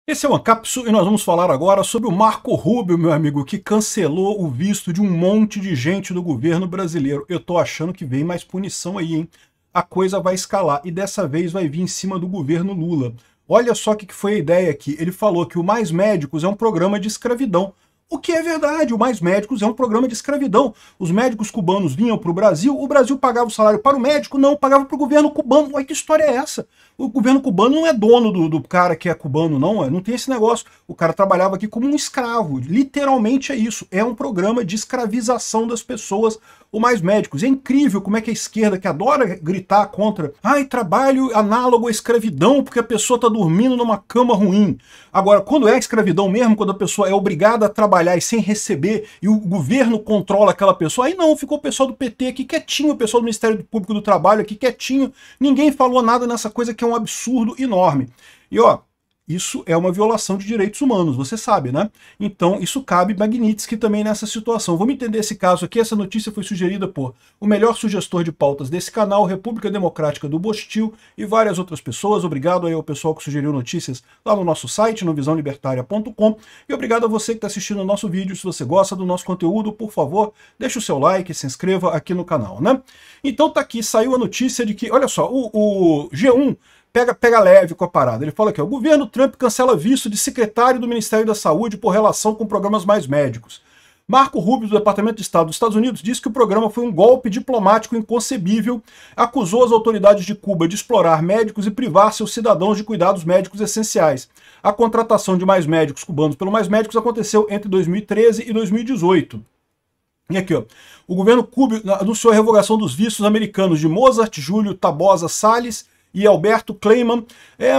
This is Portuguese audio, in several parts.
Esse é o Ancapsu e nós vamos falar agora sobre o Marco Rubio, meu amigo, que cancelou o visto de um monte de gente do governo brasileiro. Eu tô achando que vem mais punição aí, hein? A coisa vai escalar e dessa vez vai vir em cima do governo Lula. Olha só o que foi a ideia aqui. Ele falou que o Mais Médicos é um programa de escravidão. O que é verdade, o Mais Médicos é um programa de escravidão. Os médicos cubanos vinham para o Brasil pagava o salário para o médico, não, pagava para o governo cubano. Ué, que história é essa? O governo cubano não é dono do cara que é cubano, não tem esse negócio. O cara trabalhava aqui como um escravo, literalmente é isso. É um programa de escravização das pessoas, o Mais Médicos. É incrível como é que a esquerda, que adora gritar contra, trabalho análogo à escravidão porque a pessoa está dormindo numa cama ruim. Agora, quando é escravidão mesmo, quando a pessoa é obrigada a trabalhar e sem receber, e o governo controla aquela pessoa, aí não, ficou o pessoal do PT aqui quietinho, o pessoal do Ministério Público do Trabalho aqui quietinho, ninguém falou nada nessa coisa que é um absurdo enorme. E ó, isso é uma violação de direitos humanos, você sabe, né? Então isso cabe Magnitsky também nessa situação. Vamos entender esse caso aqui. Essa notícia foi sugerida por o melhor sugestor de pautas desse canal, República Democrática do Bostil, e várias outras pessoas. Obrigado aí ao pessoal que sugeriu notícias lá no nosso site, no visãolibertaria.com, e obrigado a você que está assistindo o nosso vídeo. Se você gosta do nosso conteúdo, por favor, deixe o seu like, se inscreva aqui no canal, né? Então tá aqui, saiu a notícia de que, olha só, o G1 pega leve com a parada. Ele fala aqui, o governo Trump cancela visto de secretário do Ministério da Saúde por relação com programas Mais Médicos. Marco Rubio, do Departamento de Estado dos Estados Unidos, disse que o programa foi um golpe diplomático inconcebível, acusou as autoridades de Cuba de explorar médicos e privar seus cidadãos de cuidados médicos essenciais. A contratação de mais médicos cubanos pelo Mais Médicos aconteceu entre 2013 e 2018. E aqui, ó, o governo Cuba anunciou a revogação dos vistos americanos de Mozart, Júlio Tabosa Salles e Alberto Kleiman,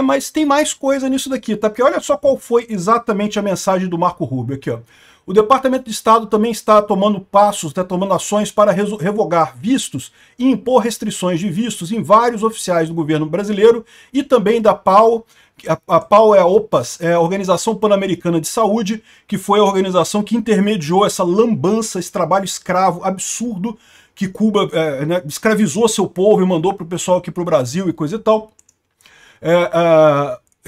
mas tem mais coisa nisso daqui, tá? Porque olha só qual foi exatamente a mensagem do Marco Rubio aqui, ó. O Departamento de Estado também está tomando passos, tomando ações para revogar vistos e impor restrições de vistos em vários oficiais do governo brasileiro e também da PAO. A PAO é a OPAS, é a Organização Pan-Americana de Saúde, que foi a organização que intermediou essa lambança, esse trabalho escravo absurdo que Cuba escravizou seu povo e mandou para o pessoal aqui para o Brasil e coisa e tal,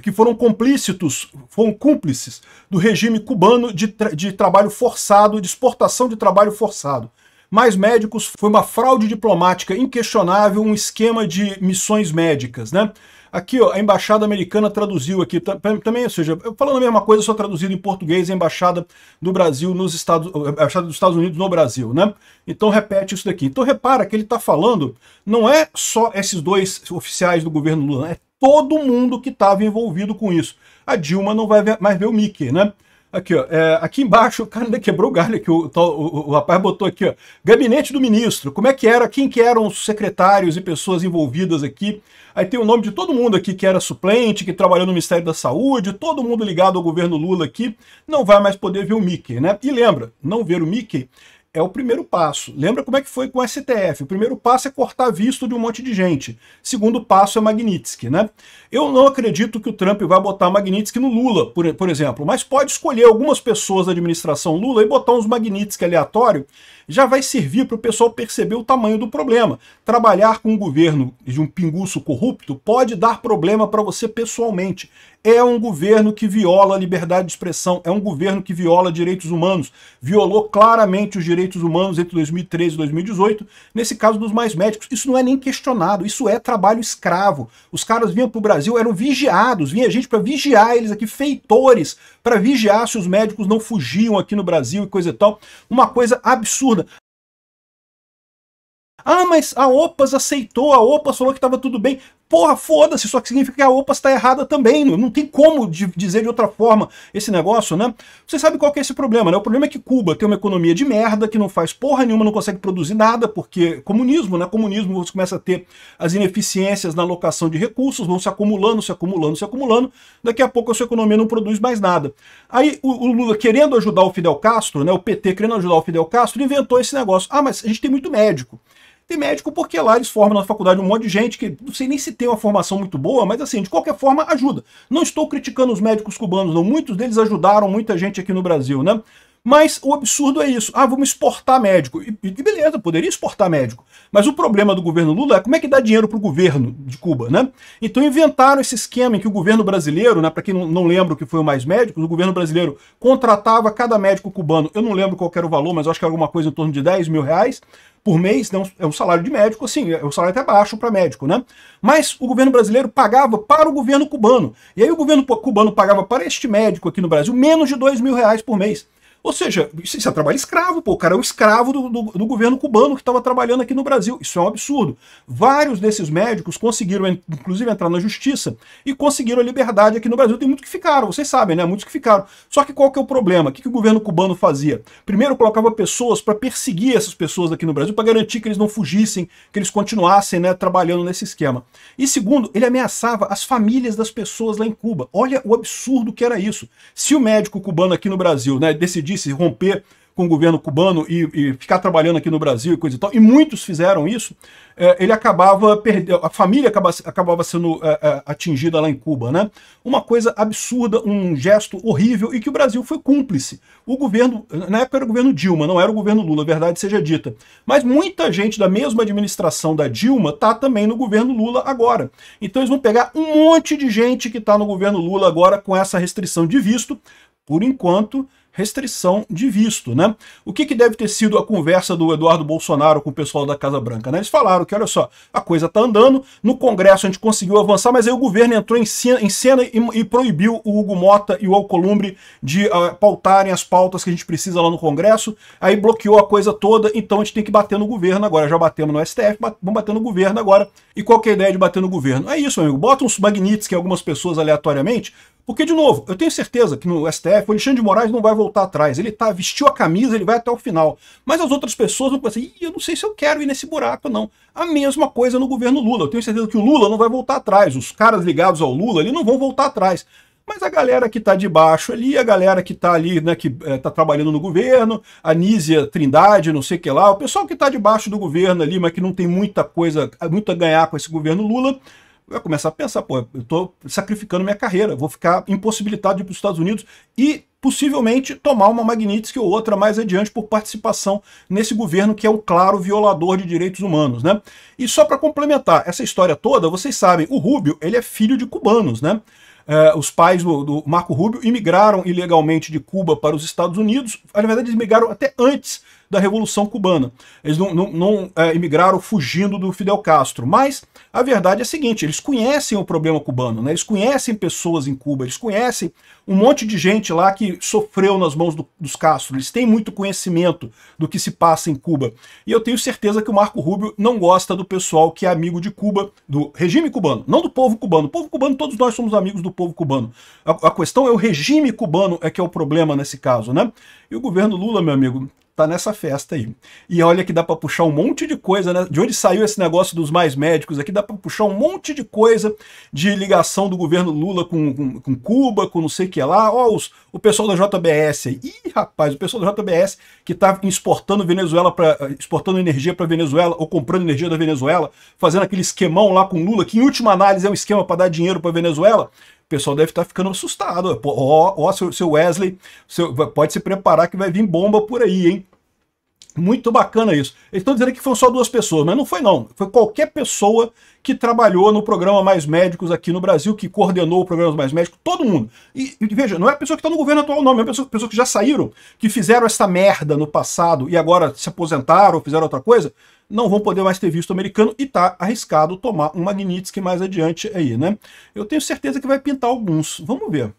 que foram cúmplices do regime cubano de trabalho forçado, de exportação de trabalho forçado. Mais Médicos foi uma fraude diplomática inquestionável, um esquema de missões médicas, né? Aqui, ó, a Embaixada Americana traduziu aqui também, ou seja, falando a mesma coisa, só traduzido em português, a Embaixada do Brasil a Embaixada dos Estados Unidos no Brasil, né? Então repete isso daqui. Então repara que ele está falando, não é só esses dois oficiais do governo Lula, é todo mundo que estava envolvido com isso. A Dilma não vai mais ver o Mickey, né? Aqui, ó, aqui embaixo, o cara ainda quebrou o galho aqui, o rapaz botou aqui, ó, gabinete do ministro, como é que era, quem que eram os secretários e pessoas envolvidas aqui. Aí tem o nome de todo mundo aqui que era suplente, que trabalhou no Ministério da Saúde, todo mundo ligado ao governo Lula aqui, não vai mais poder ver o Mickey, né? E lembra, não ver o Mickey é o primeiro passo. Lembra como é que foi com o STF? O primeiro passo é cortar visto de um monte de gente. Segundo passo é Magnitsky, né? Eu não acredito que o Trump vai botar Magnitsky no Lula, por exemplo, mas pode escolher algumas pessoas da administração Lula e botar uns Magnitsky aleatório, já vai servir para o pessoal perceber o tamanho do problema. Trabalhar com um governo de um pinguço corrupto pode dar problema para você pessoalmente. É um governo que viola a liberdade de expressão, é um governo que viola direitos humanos, violou claramente os direitos humanos entre 2013 e 2018, nesse caso dos Mais Médicos. Isso não é nem questionado, isso é trabalho escravo. Os caras vinham para o Brasil, eram vigiados, vinha gente para vigiar eles aqui, feitores, para vigiar se os médicos não fugiam aqui no Brasil e coisa e tal. Uma coisa absurda. Ah, mas a OPAS aceitou, a OPAS falou que estava tudo bem. Porra, foda-se, só que significa que a OPAS está errada também. Não tem como dizer de outra forma esse negócio, né? Você sabe qual que é esse problema, né? O problema é que Cuba tem uma economia de merda, que não faz porra nenhuma, não consegue produzir nada, porque comunismo, né? Comunismo, você começa a ter as ineficiências na alocação de recursos, vão se acumulando, se acumulando, se acumulando, daqui a pouco a sua economia não produz mais nada. Aí o Lula, querendo ajudar o Fidel Castro, né? O PT querendo ajudar o Fidel Castro, inventou esse negócio. Ah, mas a gente tem muito médico. Tem médico porque lá eles formam na faculdade um monte de gente que não sei nem se tem uma formação muito boa, mas assim, de qualquer forma ajuda. Não estou criticando os médicos cubanos, não. Muitos deles ajudaram muita gente aqui no Brasil, né? Mas o absurdo é isso. Ah, vamos exportar médico. E beleza, poderia exportar médico. Mas o problema do governo Lula é como é que dá dinheiro para o governo de Cuba, né? Então inventaram esse esquema em que o governo brasileiro, né, para quem não lembra o que foi o Mais Médicos, o governo brasileiro contratava cada médico cubano, eu não lembro qual era o valor, mas acho que era alguma coisa em torno de 10 mil reais por mês, né? É um salário de médico, assim, o salário até baixo para médico, né? Mas o governo brasileiro pagava para o governo cubano. E aí o governo cubano pagava para este médico aqui no Brasil menos de 2 mil reais por mês. Ou seja, isso é trabalho escravo, pô. O cara é o escravo do governo cubano que estava trabalhando aqui no Brasil. Isso é um absurdo. Vários desses médicos conseguiram, inclusive, entrar na justiça e conseguiram a liberdade aqui no Brasil. Tem muitos que ficaram, vocês sabem, né? Muitos que ficaram. Só que qual que é o problema? O que o governo cubano fazia? Primeiro, colocava pessoas para perseguir essas pessoas aqui no Brasil, para garantir que eles não fugissem, que eles continuassem, né, trabalhando nesse esquema. E segundo, ele ameaçava as famílias das pessoas lá em Cuba. Olha o absurdo que era isso. Se o médico cubano aqui no Brasil, né, decidisse romper com o governo cubano e ficar trabalhando aqui no Brasil e coisa e tal, e muitos fizeram isso, ele acabava perdendo, a família acabava sendo atingida lá em Cuba, né? Uma coisa absurda, um gesto horrível e que o Brasil foi cúmplice. O governo, na época era o governo Dilma, não era o governo Lula, a verdade seja dita. Mas muita gente da mesma administração da Dilma tá também no governo Lula agora. Então eles vão pegar um monte de gente que tá no governo Lula agora com essa restrição de visto, por enquanto, restrição de visto, né? O que deve ter sido a conversa do Eduardo Bolsonaro com o pessoal da Casa Branca, né? Eles falaram que, olha só, a coisa tá andando, no Congresso a gente conseguiu avançar, mas aí o governo entrou em cena e proibiu o Hugo Mota e o Alcolumbre de pautarem as pautas que a gente precisa lá no Congresso, aí bloqueou a coisa toda, então a gente tem que bater no governo agora, já batemos no STF, vamos bater no governo agora. E qual que é a ideia de bater no governo? É isso, amigo, bota uns Magnitsky em algumas pessoas aleatoriamente, porque, de novo, eu tenho certeza que no STF o Alexandre de Moraes não vai voltar atrás. Ele vestiu a camisa, ele vai até o final. Mas as outras pessoas vão pensar, eu não sei se eu quero ir nesse buraco, não. A mesma coisa no governo Lula. Eu tenho certeza que o Lula não vai voltar atrás. Os caras ligados ao Lula ali não vão voltar atrás. Mas a galera que está de baixo ali, a galera que está ali, né, que está trabalhando no governo, a Nízia Trindade, não sei o que lá, o pessoal que está debaixo do governo ali, mas que não tem muita coisa, muito a ganhar com esse governo Lula, vai começar a pensar, pô, eu tô sacrificando minha carreira, vou ficar impossibilitado de ir para os Estados Unidos e possivelmente tomar uma Magnitsky ou outra mais adiante por participação nesse governo que é um claro violador de direitos humanos, né? E só para complementar essa história toda, vocês sabem, o Rubio, ele é filho de cubanos, né? Os pais do Marco Rubio imigraram ilegalmente de Cuba para os Estados Unidos, na verdade eles imigraram até antes da Revolução Cubana. Eles não imigraram fugindo do Fidel Castro, mas a verdade é a seguinte, eles conhecem o problema cubano, né? Eles conhecem pessoas em Cuba, eles conhecem um monte de gente lá que sofreu nas mãos dos Castro, eles têm muito conhecimento do que se passa em Cuba. E eu tenho certeza que o Marco Rubio não gosta do pessoal que é amigo de Cuba, do regime cubano, não do povo cubano. O povo cubano, todos nós somos amigos do povo cubano. A questão é o regime cubano que é o problema nesse caso, né? E o governo Lula, meu amigo, tá nessa festa aí. E olha que dá para puxar um monte de coisa, né? De onde saiu esse negócio dos mais médicos aqui, dá para puxar um monte de coisa de ligação do governo Lula com Cuba, com não sei o que lá. Ó, o pessoal da JBS aí. Ih, rapaz, o pessoal da JBS que tá exportando exportando energia para Venezuela ou comprando energia da Venezuela, fazendo aquele esquemão lá com Lula, que em última análise é um esquema para dar dinheiro para Venezuela. O pessoal deve estar ficando assustado. Ó, seu Wesley, pode se preparar que vai vir bomba por aí, hein? Muito bacana isso. Eles estão dizendo que foram só 2 pessoas, mas não foi não. Foi qualquer pessoa que trabalhou no programa Mais Médicos aqui no Brasil, que coordenou o programa Mais Médicos, todo mundo. E veja, não é a pessoa que está no governo atual não, é pessoas que já saíram, que fizeram essa merda no passado e agora se aposentaram ou fizeram outra coisa, não vão poder mais ter visto americano e tá arriscado tomar um Magnitsky mais adiante aí, né? Eu tenho certeza que vai pintar alguns. Vamos ver.